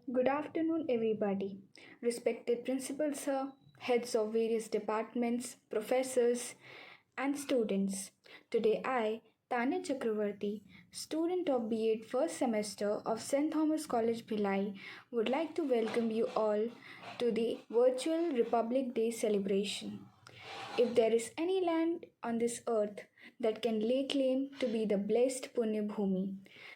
Good afternoon, everybody. Respected principals, sir, heads of various departments, professors, and students. Today, I, Tanya Chakravarti, student of B.Ed first semester of St. Thomas College, Bhilai, would like to welcome you all to the virtual Republic Day celebration. If there is any land on this earth that can lay claim to be the blessed Punya Bhumi,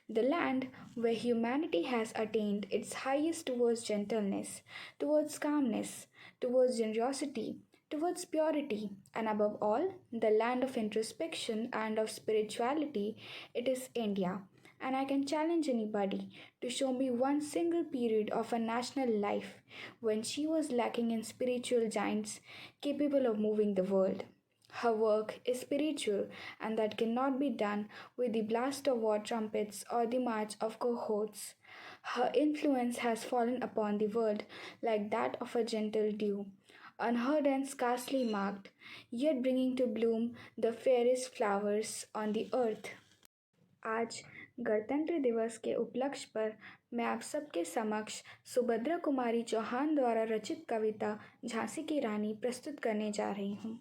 the land where humanity has attained its highest towards gentleness, towards calmness, towards generosity, towards purity, and above all, the land of introspection and of spirituality, it is India. And I can challenge anybody to show me one single period of a national life when she was lacking in spiritual giants capable of moving the world. Her work is spiritual, and that cannot be done with the blast of war trumpets or the march of cohorts. Her influence has fallen upon the world like that of a gentle dew, unheard and scarcely marked, yet bringing to bloom the fairest flowers on the earth. आज गणतंत्र दिवस के उपलक्ष्य पर मैं आप सबके समक्ष सुभद्रा कुमारी चौहान द्वारा रचित कविता झांसी की रानी प्रस्तुत करने जा रही हूँ।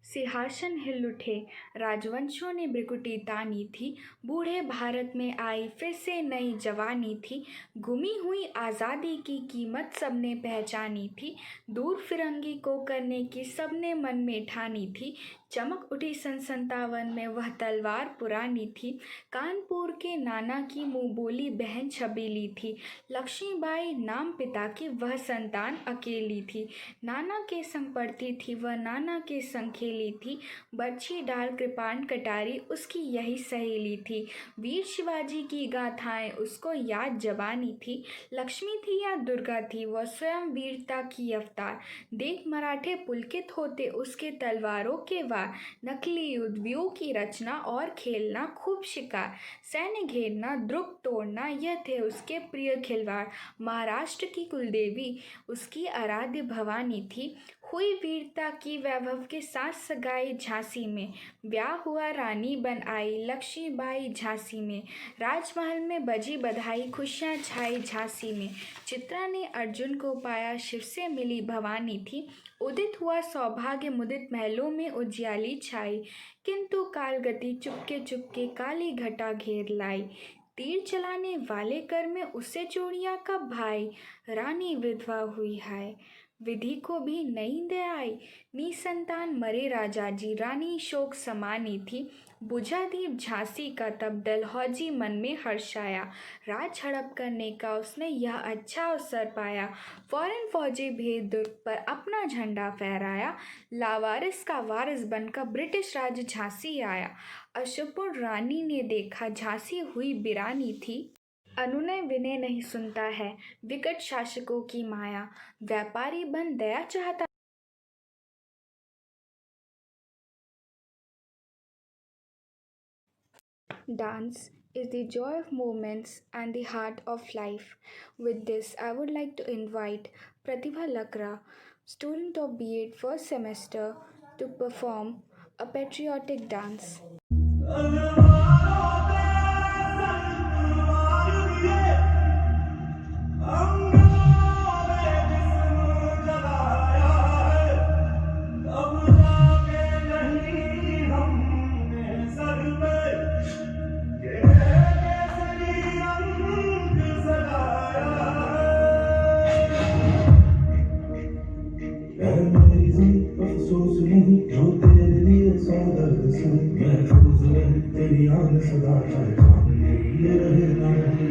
सिंहासन हिल उठे, राजवंशों ने भ्रिकुटी तानी थी, बूढ़े भारत में आई फिर से नई जवानी थी, गुमी हुई आज़ादी की कीमत सबने पहचानी थी, दूर फिरंगी को करने की सबने मन में ठानी थी, चमक उठी सन 57 में वह तलवार पुरानी थी, कानपुर के नाना की मुँह बोली बहन छबीली थी, लक्ष्मीबाई नाम पिता की वह संतान अकेली थी, नाना के संग पढ़ती थी वह नाना के संग खेली थी, बर्छी डाल कृपाण कटारी उसकी यही सहेली थी, वीर शिवाजी की गाथाएं उसको याद जबानी थी, लक्ष्मी थी या दुर्गा थी वह स्वयं वीरता की अवतार, देख मराठे पुलकित होते उसके तलवारों के वार, नकली युद्ध व्यूह की रचना और खेलना खूब शिकार, सैन्य घेरना द्रुक तोड़ना यह थे उसके प्रिय खिलवाड़, महाराष्ट्र की कुलदेवी उसकी आराध्य भवानी थी, हुई वीरता की वैभव के साथ सगाई झांसी में, ब्याह हुआ रानी बन आई लक्ष्मीबाई झांसी में, राजमहल में बजी बधाई खुशियाँ छाई झांसी में, चित्रा ने अर्जुन को पाया शिव से मिली भवानी थी, उदित हुआ सौभाग्य मुदित महलों में उजियाली छाई, किंतु कालगति चुपके चुपके काली घटा घेर लाई, तीर चलाने वाले कर में उससे चोरिया का भाई, रानी विधवा हुई हाय, विधि को भी नींद आई, निसंतान मरे राजा जी, रानी शोक समानी थी, बुझा दीप झांसी का तब डलहौजी मन में हर्षाया, राज हड़प करने का उसने यह अच्छा अवसर पाया, फौरन फौजी भेद दुर्ग पर अपना झंडा फहराया, लावारिस का वारिस बनकर ब्रिटिश राज झांसी आया, अशोकपुर रानी ने देखा झांसी हुई बिरानी थी, अनुनय विनय नहीं सुनता है विकट शासकों की माया, व्यापारी बन दया चाहता। Dance is the joy of moments and the heart of life. With this, I would like to invite Pratibha Lakra, student of B.Ed first semester, to perform a patriotic dance. अफसोस नहीं जो तेरे लिए सौ दर्द से महफूज रहे तेरी आन सदा चाहे सामने ये रहे ना रहे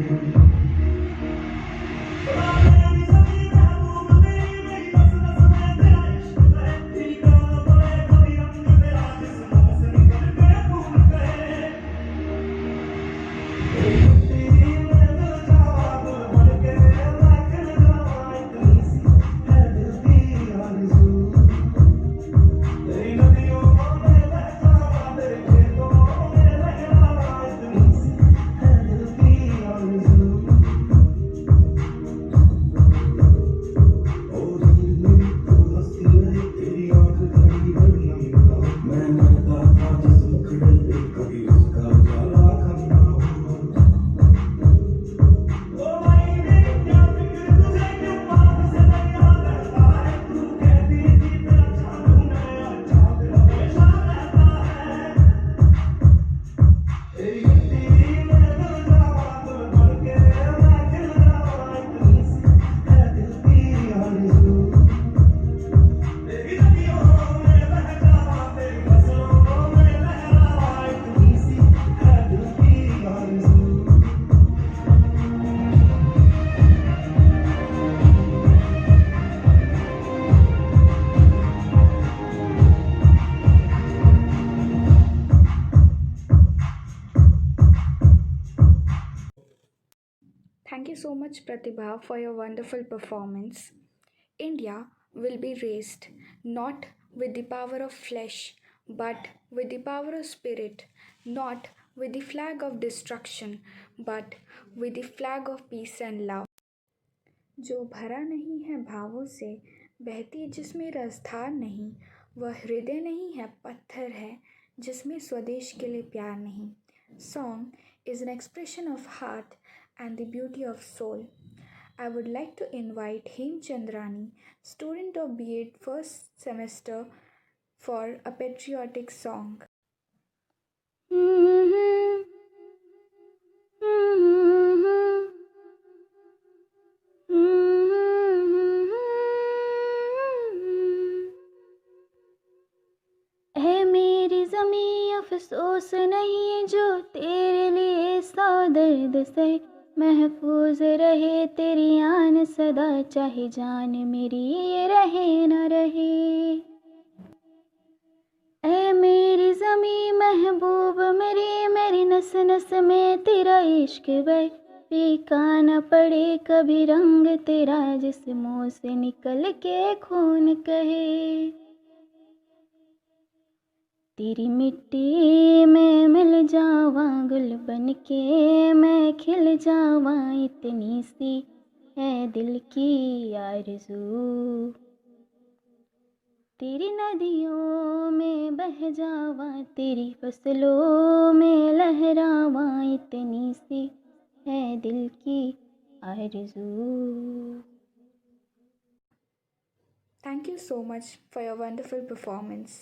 so much, Pratibha, for your wonderful performance. India will be raised not with the power of flesh, but with the power of spirit, not with the flag of destruction, but with the flag of peace and love. जो भरा नहीं है भावों से, बहती जिसमें रसधार नहीं, वह हृदय नहीं है, पत्थर है जिसमें स्वदेश के लिए प्यार नहीं. Song is an expression of heart and the beauty of soul. I would like to invite Hem Chandrani, student of B.Ed first semester, for a patriotic song. है मेरी ज़मीं अफसोस नहीं जो तेरे लिए सौ दर्द सहे, महफूज रहे तेरी आन सदा, चाहे जान मेरी ये रहे न रहे. ऐ मेरी ज़मीं महबूब मेरी, मेरी नस नस में तेरा इश्क बहे, फीका न पड़े कभी रंग तेरा, जिस मुँह से निकल के खून कहे. तेरी मिट्टी में मिल जावां गुल बन के मैं खिल जावां, इतनी सी है दिल की आरज़ू. तेरी नदियों में बह जावां, तेरी फसलों में लहरावां, इतनी सी है दिल की आरज़ू. Thank you so much for your wonderful performance.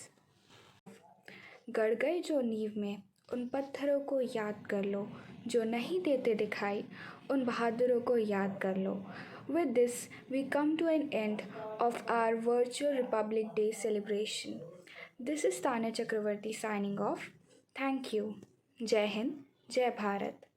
गड़ गए जो नींव में, उन पत्थरों को याद कर लो, जो नहीं देते दिखाई, उन बहादुरों को याद कर लो. With this, we come to an end of our virtual Republic Day celebration. This is Tanya Chakravarti signing off. Thank you. Jai Hind, Jai Bharat.